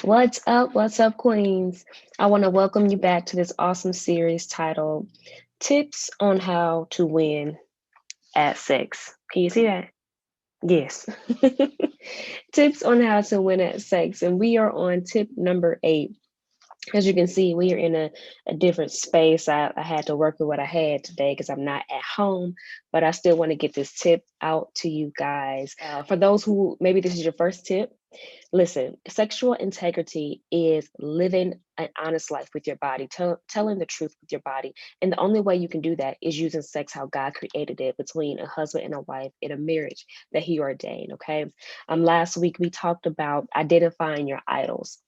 What's up? What's up, Queens? I want to welcome you back to this awesome series titled Tips on How to Win at Sex. Can you see that? Yes. Tips on how to win at sex. And we are on tip number 8. As you can see, we are in a different space. I had to work with what I had today because I'm not at home, but I still want to get this tip out to you guys. For those who maybe this is your first tip, listen, sexual integrity is living an honest life with your body, telling the truth with your body. And the only way you can do that is using sex how God created it between a husband and a wife in a marriage that He ordained. Okay. Last week we talked about identifying your idols.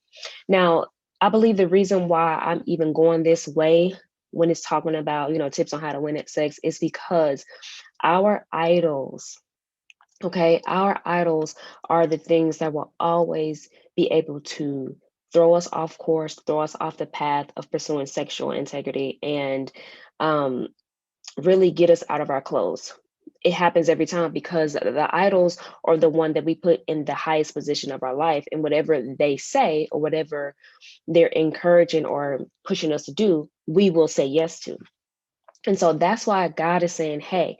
Now, I believe the reason why I'm even going this way when it's talking about, tips on how to win at sex is because our idols, okay, our idols are the things that will always be able to throw us off course, throw us off the path of pursuing sexual integrity, and um, really get us out of our clothes. It happens every time because the idols are the one that we put in the highest position of our life, and whatever they say or whatever they're encouraging or pushing us to do, we will say yes to. And so that's why God is saying, hey,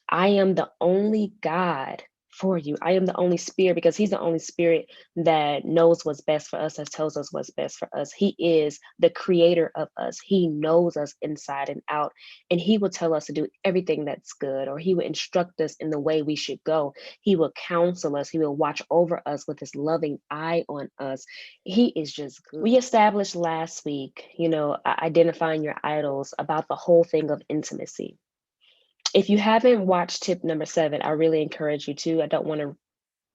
I am the only God for you. I am the only spirit because He's the only spirit that knows what's best for us, that tells us what's best for us. He is the creator of us. He knows us inside and out, and He will tell us to do everything that's good, or He will instruct us in the way we should go. He will counsel us. He will watch over us with His loving eye on us. He is just good. We established last week, identifying your idols about the whole thing of intimacy. If you haven't watched tip number 7, I really encourage you to. I don't want to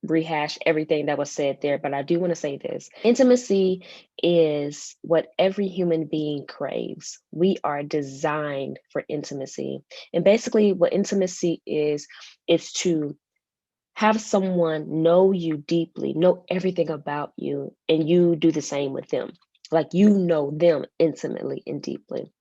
rehash everything that was said there, but I do want to say this. Intimacy is what every human being craves. We are designed for intimacy. And basically, what intimacy is to have someone know you deeply, know everything about you, and you do the same with them. Like you know them intimately and deeply.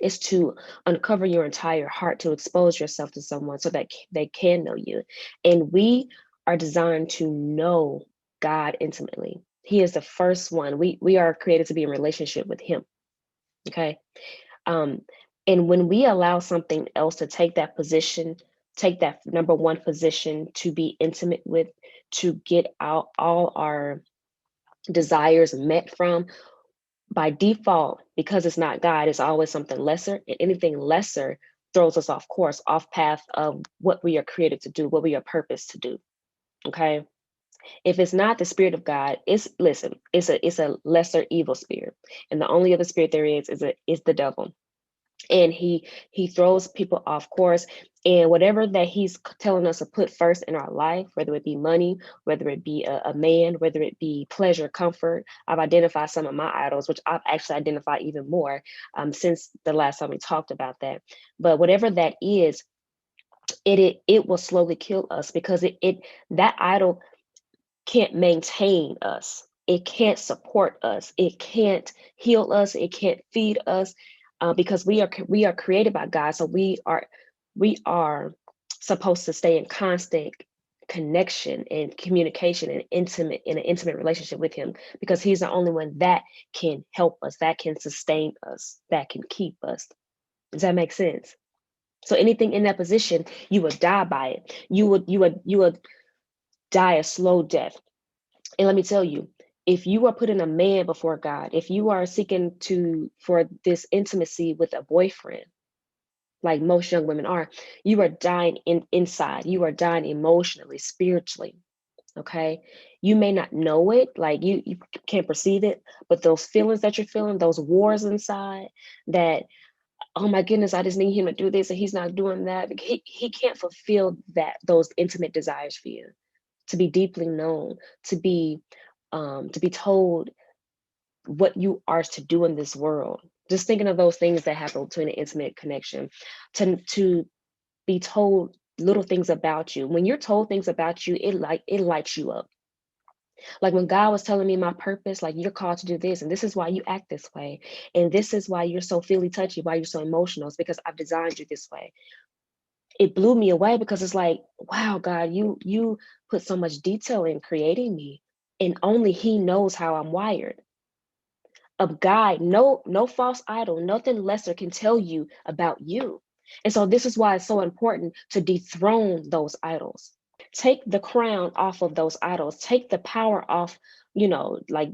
Is to uncover your entire heart, to expose yourself to someone so that they can know you. And we are designed to know God intimately. He is the first one. We are created to be in relationship with Him. Okay. Um, and when we allow something else to take that position, take that number one position to be intimate with, to get out all our desires met from, by default, because it's not God, it's always something lesser, and anything lesser throws us off course, off path of what we are created to do, what we are purposed to do. Okay. If it's not the spirit of God, it's a lesser evil spirit. And the only other spirit there is the devil, and he throws people off course, and whatever that he's telling us to put first in our life, whether it be money, whether it be a man, whether it be pleasure, comfort. I've identified some of my idols, which I've actually identified even more since the last time we talked about that. But whatever that is, it will slowly kill us because it that idol can't maintain us. It can't support us. It can't heal us. It can't feed us, because we are created by God. So we are supposed to stay in constant connection and communication and an intimate relationship with Him, because He's the only one that can help us, that can sustain us, that can keep us. Does that make sense? So anything in that position, you would die by it. You would die a slow death. And let me tell you, if you are putting a man before God, if you are seeking to for this intimacy with a boyfriend, like most young women are, you are dying inside. You are dying emotionally, spiritually. Okay. You may not know it, like you can't perceive it, but those feelings that you're feeling, those wars inside, that, oh my goodness, I just need him to do this and he's not doing that. He can't fulfill those intimate desires for you, to be deeply known, to be told what you are to do in this world. Just thinking of those things that happen between an intimate connection, to be told little things about you. When you're told things about you, it lights you up. Like when God was telling me my purpose, like you're called to do this, and this is why you act this way, and this is why you're so feely touchy, why you're so emotional. It's because I've designed you this way. It blew me away because it's like, wow, God, you put so much detail in creating me. and only he knows how I'm wired. A guide, no false idol, nothing lesser can tell you about you. And so this is why it's so important to dethrone those idols. Take the crown off of those idols. Take the power off, like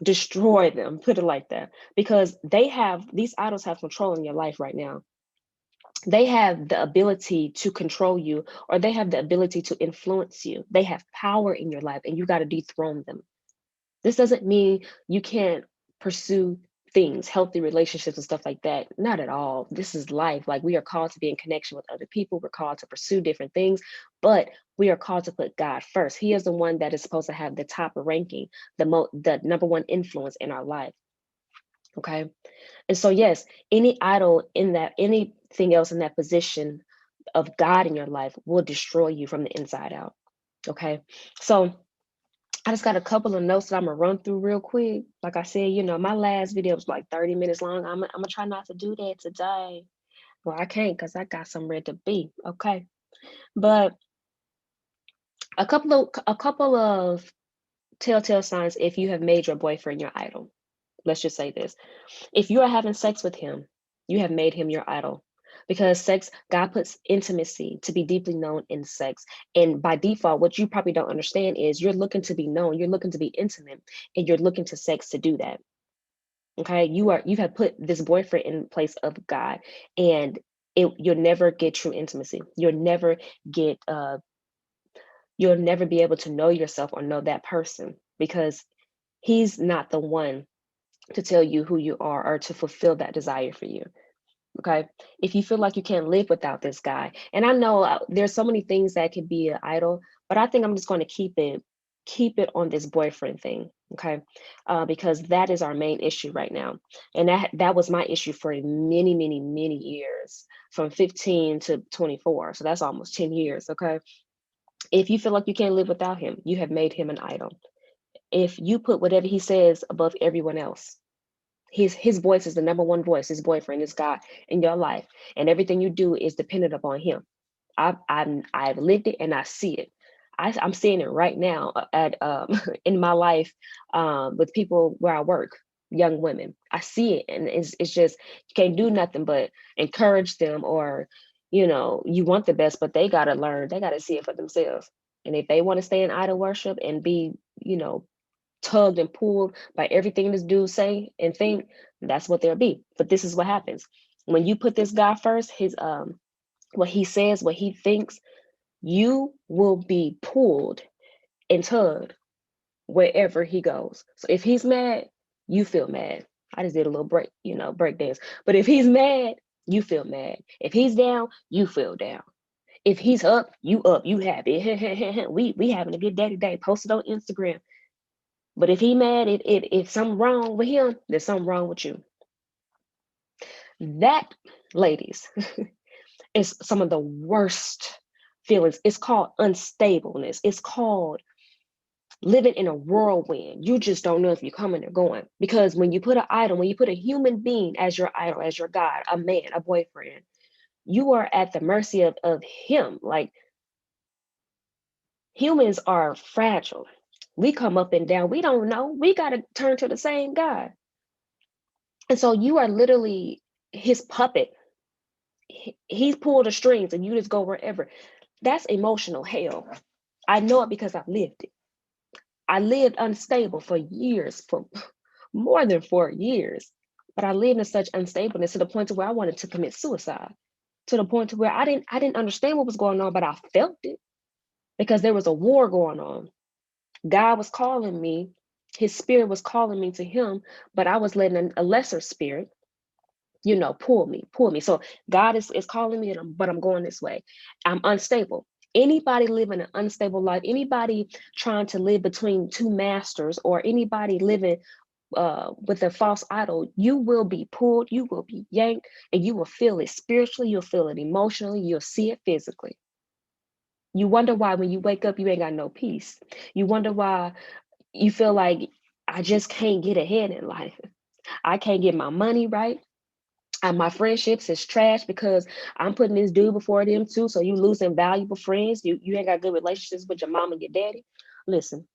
destroy them, put it like that. Because these idols have control in your life right now. They have the ability to control you, or they have the ability to influence you. They have power in your life, and you got to dethrone them. This doesn't mean you can't pursue things, healthy relationships and stuff like that. Not at all. This is life. Like, we are called to be in connection with other people. We're called to pursue different things, but we are called to put God first. He is the one that is supposed to have the top ranking, the number one influence in our life. Okay. And so, yes, any idol in that, anything else in that position of God in your life will destroy you from the inside out. Okay. So, I just got a couple of notes that I'm gonna run through real quick. Like I said, my last video was like 30 minutes long. I'm gonna try not to do that today. Well, I can't because I got some ready to be. Okay. But a couple of telltale signs if you have made your boyfriend your idol. Let's just say this. If you are having sex with him, you have made him your idol. Because sex, God puts intimacy to be deeply known in sex. And by default, what you probably don't understand is you're looking to be known, you're looking to be intimate, and you're looking to sex to do that. Okay. You have put this boyfriend in place of God, and you'll never get true intimacy. Get you'll never be able to know yourself or know that person, because he's not the one to tell you who you are or to fulfill that desire for you. Okay. If you feel like you can't live without this guy, and I know there's so many things that could be an idol, but I think I'm just going to keep it on this boyfriend thing. Okay. Because that is our main issue right now. And that was my issue for many, many, many years, from 15 to 24. So that's almost 10 years. Okay. If you feel like you can't live without him, you have made him an idol. If you put whatever he says above everyone else, his voice is the number one voice. His boyfriend is God in your life, and everything you do is dependent upon him. I've lived it and I see it. I'm seeing it right now at in my life, with people where I work, young women. I see it, and it's just, you can't do nothing but encourage them, or you want the best, but they gotta learn. They gotta see it for themselves. And if they want to stay in idol worship and be, tugged and pulled by everything this dude say and think, that's what they'll be. But this is what happens when you put this guy first. His what he says, what he thinks, you will be pulled and tugged wherever he goes. So if he's mad, you feel mad. I just did a little break dance. But if he's mad, you feel mad. If he's down, you feel down. If he's up, you happy. we having a good day today. Post it on Instagram. But if he mad, if something wrong with him, there's something wrong with you. That, ladies, is some of the worst feelings. It's called unstableness. It's called living in a whirlwind. You just don't know if you're coming or going. Because when you put an idol, when you put a human being as your idol, as your God, a man, a boyfriend, you are at the mercy of him. Like, humans are fragile. We come up and down. We don't know. We got to turn to the same God. And so you are literally his puppet. He's pulled the strings and you just go wherever. That's emotional hell. I know it because I've lived it. I lived unstable for years, for more than 4 years. But I lived in such unstableness to the point to where I wanted to commit suicide. To the point to where I didn't understand what was going on, but I felt it because there was a war going on. God was calling me. His spirit was calling me to him, but I was letting a lesser spirit, pull me. So God is calling me, but I'm going this way. I'm unstable. Anybody living an unstable life, anybody trying to live between two masters, or anybody living with a false idol, you will be pulled, you will be yanked, and you will feel it spiritually, you'll feel it emotionally, you'll see it physically. You wonder why when you wake up, you ain't got no peace. You wonder why you feel like, I just can't get ahead in life. I can't get my money right. And my friendships is trash because I'm putting this dude before them too. So you losing valuable friends. You ain't got good relationships with your mom and your daddy. Listen,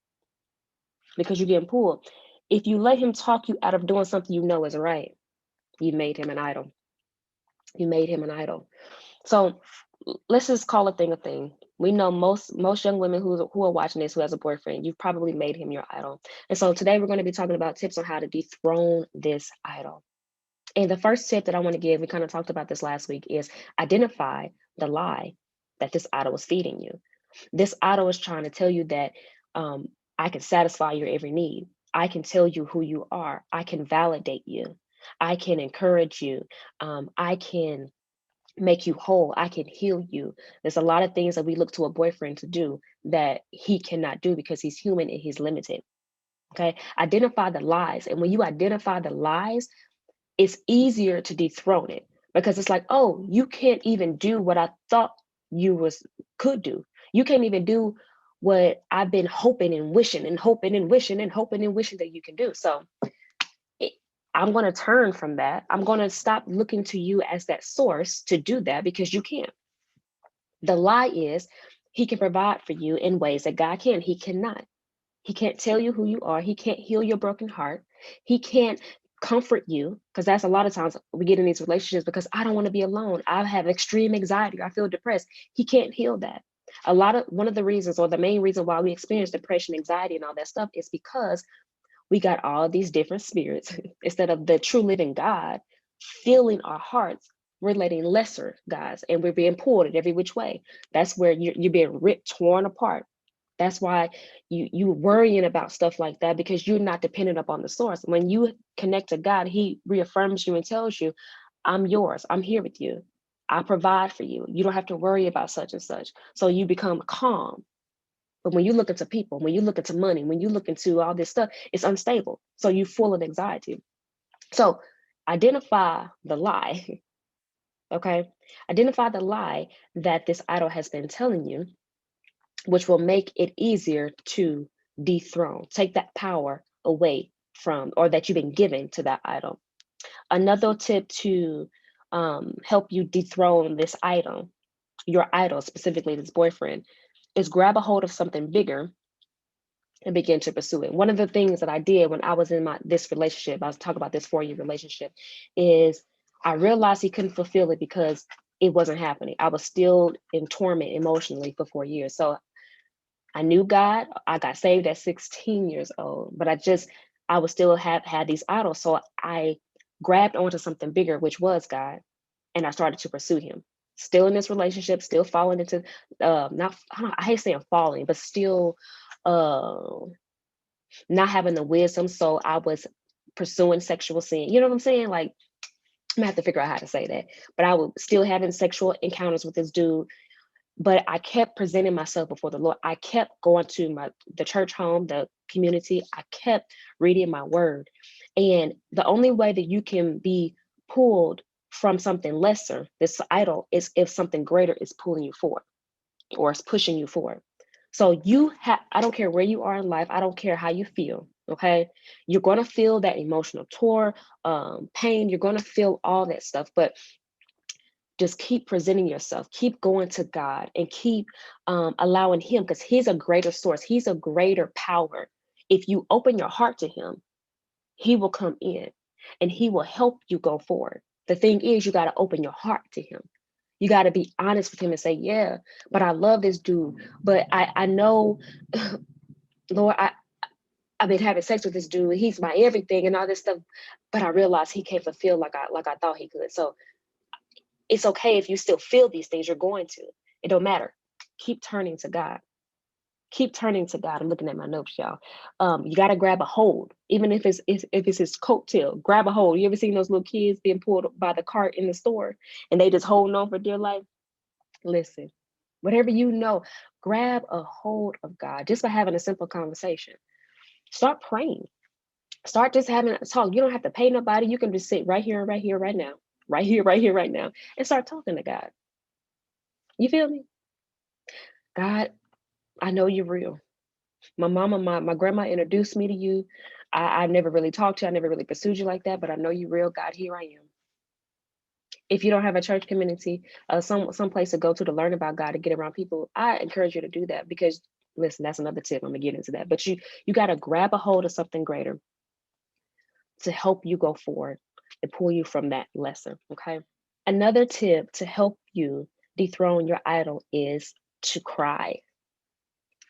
because you're getting pulled. If you let him talk you out of doing something you know is right, you made him an idol. You made him an idol. So let's just call a thing a thing. We know most young women who are watching this who has a boyfriend, you've probably made him your idol. And so today we're going to be talking about tips on how to dethrone this idol. And the first tip that I want to give, we kind of talked about this last week, is identify the lie that this idol is feeding you. This idol is trying to tell you that um, I can satisfy your every need. I can tell you who you are. I can validate you. I can encourage you. I can make you whole. I can heal you. There's a lot of things that we look to a boyfriend to do that he cannot do because he's human and he's limited. Okay. Identify the lies. And when you identify the lies, it's easier to dethrone it because it's like, oh, you can't even do what I thought you was could do. You can't even do what I've been hoping and wishing and hoping and wishing and hoping and wishing that you can do. So it, I'm going to turn from that. I'm going to stop looking to you as that source to do that because you can't. The lie is he can provide for you in ways that God can. He cannot. He can't tell you who you are. He can't heal your broken heart. He can't comfort you because that's a lot of times we get in these relationships because I don't want to be alone. I have extreme anxiety. I feel depressed. He can't heal that. One of the reasons or the main reason why we experience depression, anxiety, and all that stuff is because we got all these different spirits instead of the true living God filling our hearts. We're letting lesser gods and we're being pulled in every which way. That's where you're being ripped, torn apart. That's why you worrying about stuff like that because you're not dependent upon the source. When you connect to God, He reaffirms you and tells you, I'm yours. I'm here with you. I provide for you. You don't have to worry about such and such. So you become calm. But when you look into people, when you look into money, when you look into all this stuff, it's unstable. So you're full of anxiety. So identify the lie, okay? Identify the lie that this idol has been telling you, which will make it easier to dethrone, take that power away from, or that you've been given to that idol. Another tip to help you dethrone this idol, your idol, specifically this boyfriend, is grab a hold of something bigger and begin to pursue it. One of the things that I did when I was in this relationship, I was talking about this 4-year relationship, is I realized he couldn't fulfill it because it wasn't happening. I was still in torment emotionally for 4 years. So I knew God. I got saved at 16 years old, but I was still had these idols. So I grabbed onto something bigger, which was God, and I started to pursue Him. Still in this relationship, still falling into not I hate saying falling, but still uh not having the wisdom. So I was pursuing sexual sin. You know what I'm saying? Like I'm gonna have to figure out how to say that. But I was still having sexual encounters with this dude. But I kept presenting myself before the Lord. I kept going to the church home, the community. I kept reading my word. And the only way that you can be pulled from something lesser, this idol, is if something greater is pulling you forward or is pushing you forward. So I don't care where you are in life. I don't care how you feel. Okay. You're going to feel that emotional tour, pain. You're going to feel all that stuff. But just keep presenting yourself, keep going to God, and keep allowing Him, because He's a greater source, He's a greater power. If you open your heart to Him, He will come in and He will help you go forward. The thing is, you got to open your heart to Him. You got to be honest with Him and say, yeah, but I love this dude. But I know, Lord, I've been having sex with this dude. He's my everything and all this stuff. But I realize he can't fulfill like I thought he could. So it's okay if you still feel these things. You're going to. It don't matter. Keep turning to God. Keep turning to God. I'm looking at my notes, y'all. You got to grab a hold, even if it's his coattail. Grab a hold. You ever seen those little kids being pulled by the cart in the store, and they just holding on for dear life? Listen, whatever you know, grab a hold of God just by having a simple conversation. Start praying. Start just having a talk. You don't have to pay nobody. You can just sit right here and right here, right now, right here, right here, right now, and start talking to God. You feel me? God, I know you're real. My mama, my grandma introduced me to you. I never really talked to you. I never really pursued you like that, but I know you're real. God, here I am. If you don't have a church community, some place to go to learn about God, to get around people, I encourage you to do that, because listen, that's another tip. I'm gonna get into that. But you got to grab a hold of something greater to help you go forward and pull you from that lesser. Okay. Another tip to help you dethrone your idol is to cry.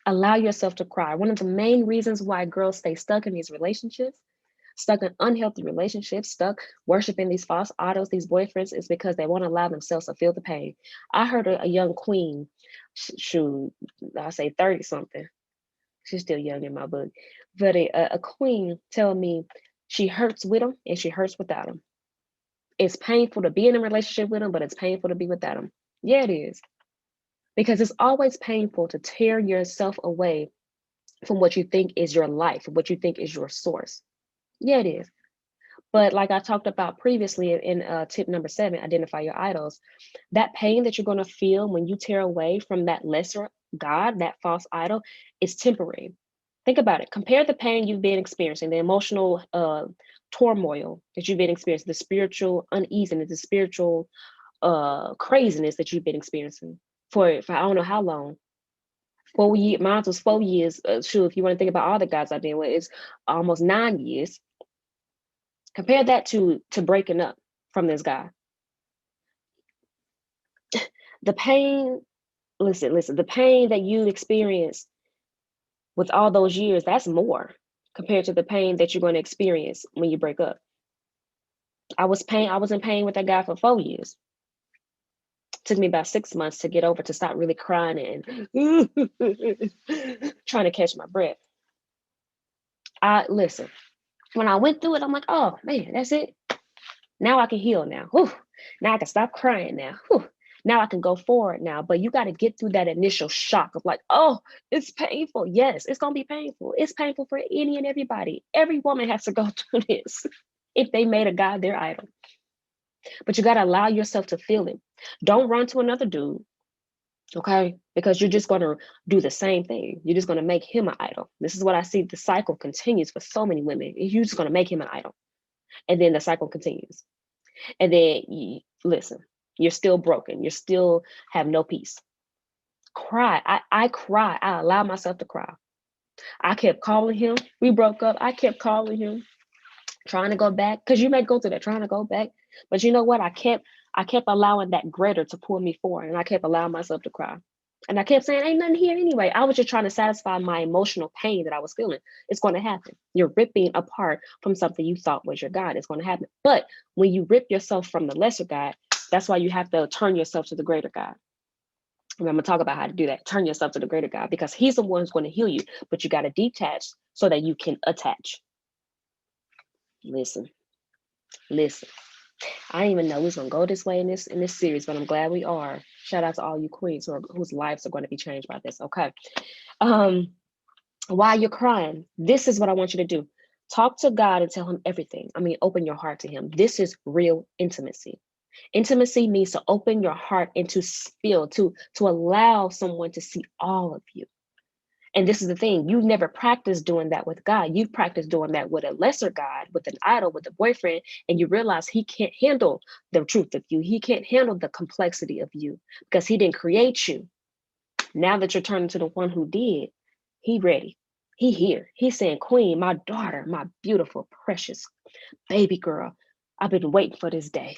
Allow yourself to cry. One of the main reasons why girls stay stuck in these relationships, stuck in unhealthy relationships, stuck worshiping these false idols, these boyfriends, is because they won't allow themselves to feel the pain. I heard a young queen, shoot, I say 30 something. She's still young in my book, but a queen tell me she hurts with them and she hurts without them. It's painful to be in a relationship with them, but it's painful to be without them. Yeah, it is. Because it's always painful to tear yourself away from what you think is your life, what you think is your source. Yeah, it is. But like I talked about previously in tip number 7, identify your idols. That pain that you're going to feel when you tear away from that lesser God, that false idol, is temporary. Think about it. Compare the pain you've been experiencing, the emotional turmoil that you've been experiencing, the spiritual uneasiness, the spiritual craziness that you've been experiencing for I don't know how long. 4 years, mine was 4 years. Sure, if you want to think about all the guys I've been with, it's almost 9 years. Compare that to breaking up from this guy. The pain, listen, the pain that you experienced with all those years, that's more compared to the pain that you're going to experience when you break up. I was in pain with that guy for 4 years. Took me about 6 months to get over, to stop really crying and trying to catch my breath. Listen, when I went through it, I'm like, oh man, that's it. Now I can heal now. Whew. Now I can stop crying now. Whew. Now I can go forward now. But you got to get through that initial shock of like, oh, it's painful. Yes, it's going to be painful. It's painful for any and everybody. Every woman has to go through this if they made a God their idol. But you got to allow yourself to feel it. Don't run to another dude, okay? Because you're just going to do the same thing. You're just going to make him an idol. This is what I see. The cycle continues for so many women. You're just going to make him an idol. And then the cycle continues. And then, listen, you're still broken. You still have no peace. Cry. I cry. I allow myself to cry. I kept calling him. We broke up. I kept calling him, trying to go back. Because you may go through that, trying to go back. But you know what? I kept allowing that greater to pull me forward. And I kept allowing myself to cry. And I kept saying, ain't nothing here anyway. I was just trying to satisfy my emotional pain that I was feeling. It's going to happen. You're ripping apart from something you thought was your God. It's going to happen. But when you rip yourself from the lesser God, that's why you have to turn yourself to the greater God. And I'm going to talk about how to do that. Turn yourself to the greater God, because he's the one who's going to heal you. But you got to detach so that you can attach. Listen. I didn't even know we was gonna go this way in this series, but I'm glad we are. Shout out to all you queens whose lives are going to be changed by this. Okay. While you're crying, this is what I want you to do. Talk to God and tell him everything. I mean, open your heart to him. This is real intimacy. Intimacy means to open your heart and to feel, to allow someone to see all of you. And this is the thing, you've never practiced doing that with God. You've practiced doing that with a lesser God, with an idol, with a boyfriend, and you realize he can't handle the truth of you. He can't handle the complexity of you because he didn't create you. Now that you're turning to the one who did, he ready. He here. He's saying, Queen, my daughter, my beautiful, precious baby girl, I've been waiting for this day.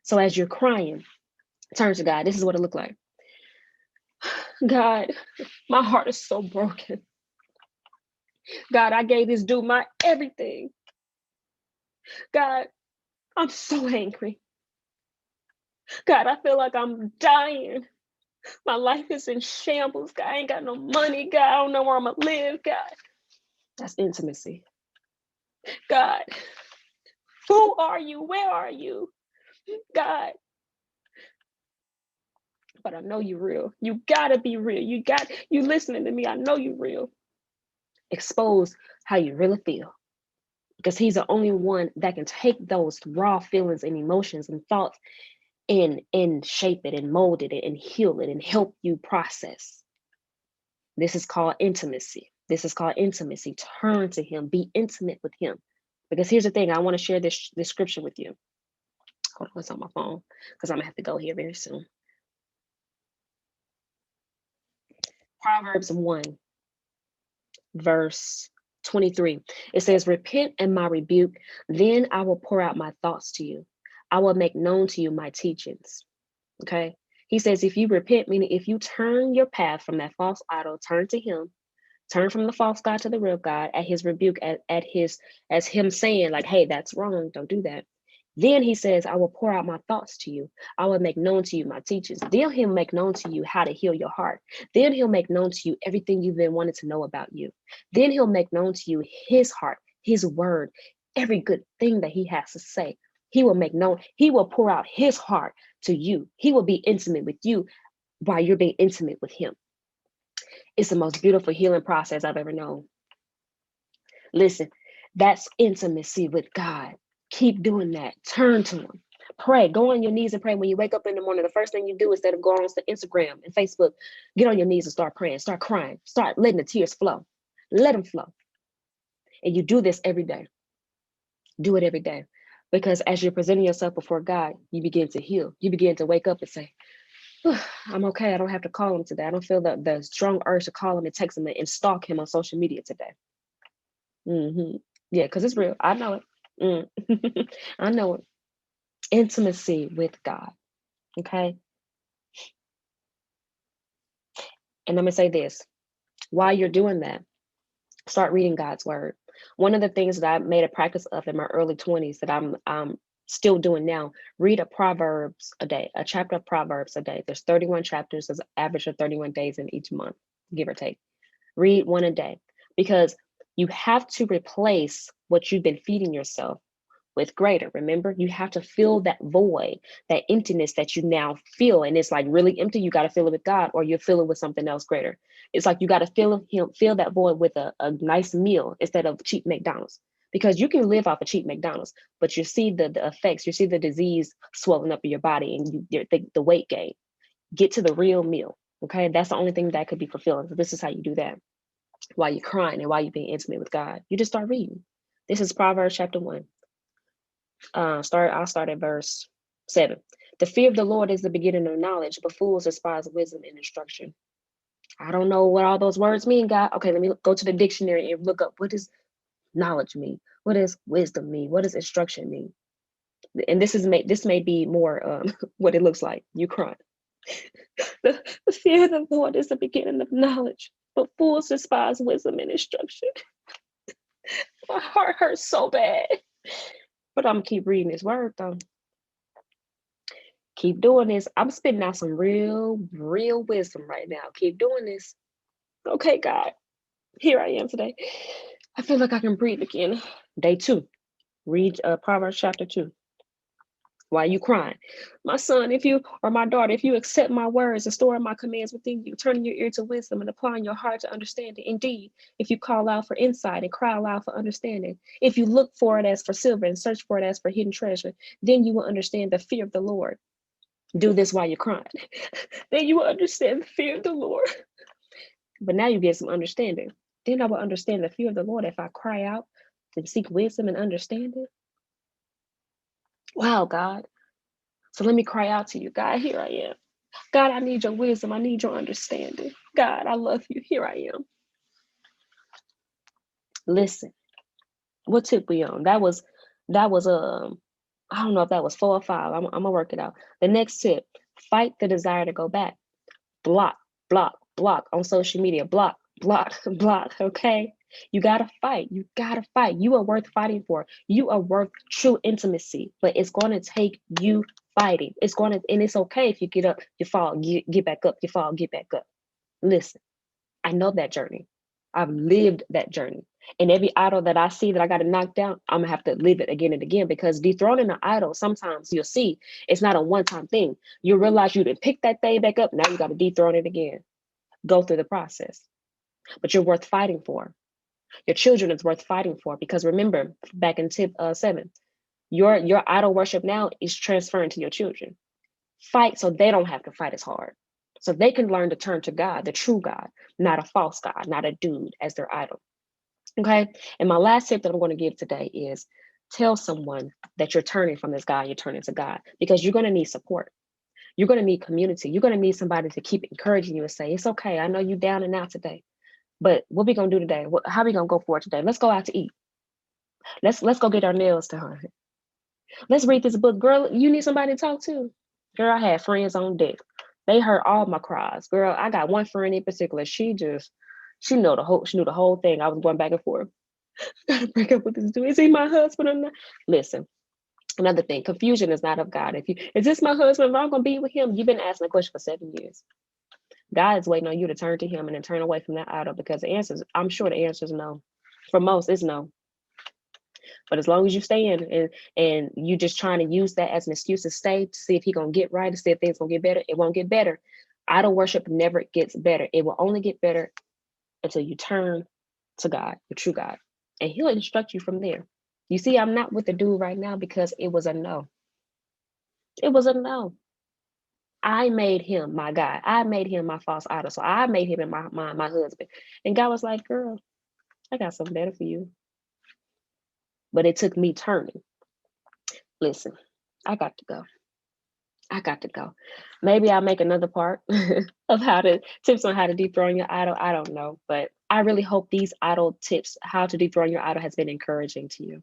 So as you're crying, turn to God. This is what it looked like. God, my heart is so broken. God, I gave this dude my everything. God, I'm so angry. God, I feel like I'm dying. My life is in shambles. God, I ain't got no money. God, I don't know where I'm going to live. God, that's intimacy. God, who are you? Where are you? God, but I know you're real. You gotta be real. You listening to me. I know you're real. Expose how you really feel, because he's the only one that can take those raw feelings and emotions and thoughts and shape it and mold it and heal it and help you process. This is called intimacy. Turn to him. Be intimate with him. Because here's the thing. I want to share this scripture with you. Hold on, it's on my phone because I'm going to have to go here very soon. Proverbs 1. verse 23. It says, repent in my rebuke, then I will pour out my thoughts to you. I will make known to you my teachings. Okay. He says, if you repent, meaning if you turn your path from that false idol, turn to him, turn from the false God to the real God at his rebuke, at his, as him saying, like, hey, that's wrong, don't do that. Then he says, I will pour out my thoughts to you. I will make known to you my teachings. Then he'll make known to you how to heal your heart. Then he'll make known to you everything you've been wanting to know about you. Then he'll make known to you his heart, his word, every good thing that he has to say. He will make known, he will pour out his heart to you. He will be intimate with you while you're being intimate with him. It's the most beautiful healing process I've ever known. Listen, that's intimacy with God. Keep doing that. Turn to him. Pray. Go on your knees and pray. When you wake up in the morning, the first thing you do instead of going on to Instagram and Facebook, get on your knees and start praying. Start crying. Start letting the tears flow. Let them flow. And you do this every day. Do it every day. Because as you're presenting yourself before God, you begin to heal. You begin to wake up and say, I'm okay. I don't have to call him today. I don't feel the strong urge to call him and text him and stalk him on social media today. Yeah, because it's real. I know it. I know it. Intimacy with God. Okay. And I'm going to say this. While you're doing that, start reading God's word. One of the things that I made a practice of in my early 20s that I'm still doing now, read a Proverbs a day, a chapter of Proverbs a day. There's 31 chapters, there's an average of 31 days in each month, give or take. Read one a day, because you have to replace what you've been feeding yourself with greater. Remember, you have to fill that void, that emptiness that you now feel, and it's like really empty. You got to fill it with God, or you fill it with something else greater. It's like you got to fill that void with a nice meal instead of cheap McDonald's, because you can live off a cheap McDonald's, but you see the effects, you see the disease swelling up in your body, and the weight gain. Get to the real meal. Okay, that's the only thing that could be fulfilling. So this is how you do that while you're crying and while you're being intimate with God. You just start reading. This is Proverbs chapter 1. I'll start at verse 7. The fear of the Lord is the beginning of knowledge, but fools despise wisdom and instruction. I don't know what all those words mean, God. Okay, let me go to the dictionary and look up, what does knowledge mean? What does wisdom mean? What does instruction mean? And this may be more what it looks like. You crying. The fear of the Lord is the beginning of knowledge, but fools despise wisdom and instruction. My heart hurts so bad. But I'm gonna keep reading his word though. Keep doing this. I'm spitting out some real wisdom right now. Keep doing this. Okay, God. Here I am today. I feel like I can breathe again. Day 2. Read Proverbs chapter 2. Why are you crying? My son, my daughter, if you accept my words and store my commands within you, turning your ear to wisdom and applying your heart to understanding. Indeed, if you call out for insight and cry aloud for understanding, if you look for it as for silver and search for it as for hidden treasure, then you will understand the fear of the Lord. Do this while you're crying. Then you will understand the fear of the Lord. But now you get some understanding. Then I will understand the fear of the Lord if I cry out and seek wisdom and understanding. Wow, God. So let me cry out to you. God, here I am. God, I need your wisdom. I need your understanding. God, I love you. Here I am. Listen, what tip we on? That was I don't know if that was 4 or 5. I'm gonna work it out. The next tip: fight the desire to go back. Block on social media. Block. Okay, you gotta fight. You are worth fighting for. You are worth true intimacy, but it's going to take you fighting. And it's okay if you get up, you fall, get back up, you fall, get back up. Listen, I know that journey. I've lived that journey. And every idol that I see that I got to knock down, I'm going to have to live it again and again, because dethroning an idol, sometimes you'll see it's not a one-time thing. You realize you didn't pick that thing back up. Now you got to dethrone it again. Go through the process. But you're worth fighting for. Your children is worth fighting for, because remember, back in tip 7, your idol worship now is transferring to your children. Fight so they don't have to fight as hard. So they can learn to turn to God, the true God, not a false God, not a dude as their idol. Okay. And my last tip that I'm going to give today is tell someone that you're turning from this guy, you're turning to God, because you're going to need support. You're going to need community. You're going to need somebody to keep encouraging you and say, it's okay. I know you're down and out today, But what we gonna do today? How we gonna go for it today? Let's go out to eat. Let's go get our nails done. Let's read this book. Girl, you need somebody to talk to? Girl, I had friends on deck. They heard all my cries. Girl, I got one friend in particular. She knew the whole thing. I was going back and forth. Gotta break up with this dude. Is he my husband or not? Listen, another thing, confusion is not of God. Is this my husband? Am I gonna be with him? You've been asking the question for 7 years. God is waiting on you to turn to him and then turn away from that idol, because I'm sure the answer is no. For most, it's no. But as long as you stay in and you just trying to use that as an excuse to stay, to see if he gonna get right, to see if things gonna get better, it won't get better. Idol worship never gets better. It will only get better until you turn to God, the true God, and he'll instruct you from there. You see, I'm not with the dude right now because it was a no. It was a no. I made him my God. I made him my false idol. So I made him my husband. And God was like, girl, I got something better for you. But it took me turning. Listen, I got to go. I got to go. Maybe I'll make another part of tips on how to dethrone your idol. I don't know, but I really hope these idol tips, how to dethrone your idol, has been encouraging to you.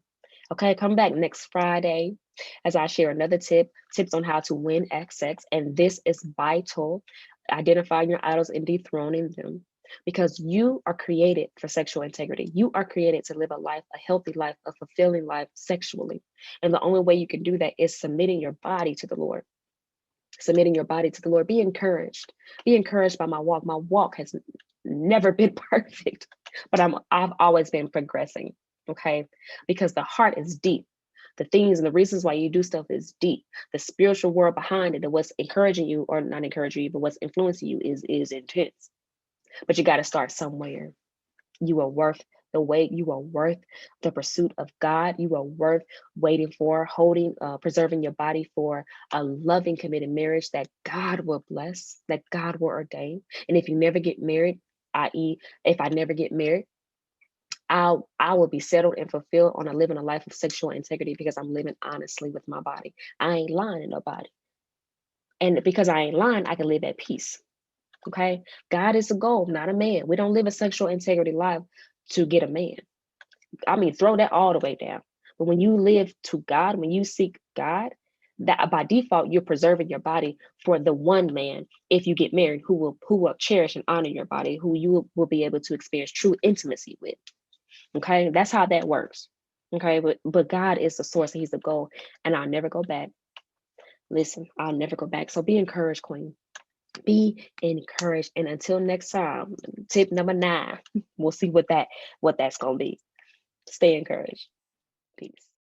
Okay, come back next Friday as I share another tips on how to win at sex. And this is vital, identifying your idols and dethroning them, because you are created for sexual integrity. You are created to live a healthy life, a fulfilling life sexually. And the only way you can do that is submitting your body to the Lord. Submitting your body to the Lord. Be encouraged. Be encouraged by my walk. My walk has never been perfect, but I've always been progressing. Okay, because the heart is deep. The things and the reasons why you do stuff is deep. The spiritual world behind it, and what's encouraging you, or not encouraging you, but what's influencing you is intense. But you got to start somewhere. You are worth the wait. You are worth the pursuit of God. You are worth waiting for, preserving your body for a loving, committed marriage that God will bless, that God will ordain. And if you never get married, i.e., if I never get married, I will be settled and fulfilled on living a life of sexual integrity, because I'm living honestly with my body. I ain't lying to nobody. And because I ain't lying, I can live at peace. Okay? God is the goal, not a man. We don't live a sexual integrity life to get a man. I mean, throw that all the way down. But when you live to God, when you seek God, that by default, you're preserving your body for the one man, if you get married, who will cherish and honor your body, who you will be able to experience true intimacy with. Okay, that's how that works. Okay, but God is the source, and he's the goal, and I'll never go back. Listen, I'll never go back. So be encouraged, Queen. Be encouraged. And until next time, tip number 9. We'll see what that's gonna be. Stay encouraged. Peace.